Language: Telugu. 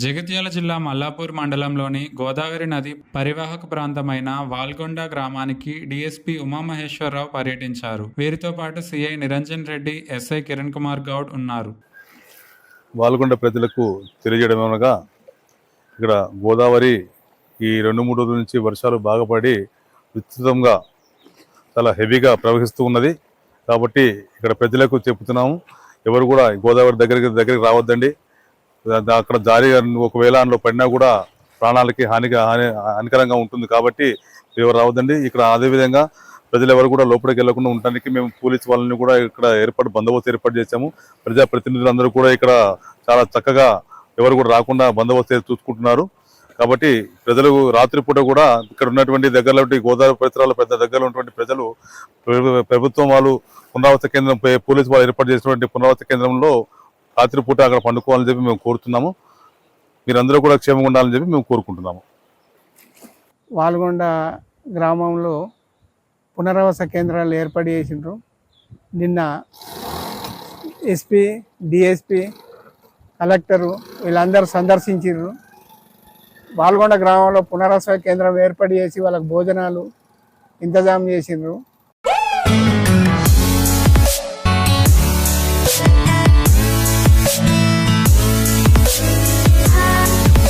జగిత్యాల జిల్లా మల్లాపూర్ మండలంలోని గోదావరి నది పరివాహక ప్రాంతమైన వాల్గొండ గ్రామానికి డీఎస్పీ ఉమామహేశ్వరరావు పర్యటించారు. వీరితో పాటు సిఐ నిరంజన్ రెడ్డి, ఎస్ఐ కిరణ్ కుమార్ గౌడ్ ఉన్నారు. వాల్గొండ ప్రజలకు తెలియజేయడమనగా ఇక్కడ గోదావరి ఈ 2-3 రోజుల నుంచి వర్షాలు బాగా పడి విస్తృతంగా చాలా హెవీగా ప్రవహిస్తూ ఉన్నది. కాబట్టి ఇక్కడ ప్రజలకు చెప్తున్నాము, ఎవరు కూడా గోదావరి దగ్గరికి రావద్దండి. అక్కడ జారీ ఒకవేళ అందులో పడినా కూడా ప్రాణాలకి హానికరంగా ఉంటుంది. కాబట్టి ఎవరు రావద్దండి. ఇక్కడ అదేవిధంగా ప్రజలు ఎవరు కూడా లోపలికి వెళ్లకుండా ఉండడానికి మేము పోలీసు వాళ్ళని కూడా ఇక్కడ బందోబస్తు ఏర్పాటు చేశాము. ప్రజాప్రతినిధులందరూ కూడా ఇక్కడ చాలా చక్కగా ఎవరు కూడా రాకుండా బందోబస్తు చూసుకుంటున్నారు. కాబట్టి ప్రజలు రాత్రిపూట కూడా ఇక్కడ ఉన్నటువంటి దగ్గరలో గోదావరి పరిసరాల దగ్గరలో ఉన్నటువంటి ప్రజలు ప్రభుత్వం వాళ్ళు పునరావాస కేంద్రం, పోలీసు వాళ్ళు ఏర్పాటు చేసినటువంటి పునరావాస కేంద్రంలో రాత్రిపూట అక్కడ పండుకోవాలని చెప్పి మేము కోరుతున్నాము. మీరందరూ కూడా క్షేమంగా ఉండాలని చెప్పి మేము కోరుకుంటున్నాము. వాల్గొండ గ్రామంలో పునరావాస కేంద్రాలు ఏర్పాటు చేసిండ్రు. నిన్న ఎస్పీ, డిఎస్పీ, కలెక్టరు వీళ్ళందరూ సందర్శించారు. వాల్గొండ గ్రామంలో పునరావాస కేంద్రం ఏర్పాటు చేసి వాళ్ళకు భోజనాలు ఇంతజాం చేసిండ్రు.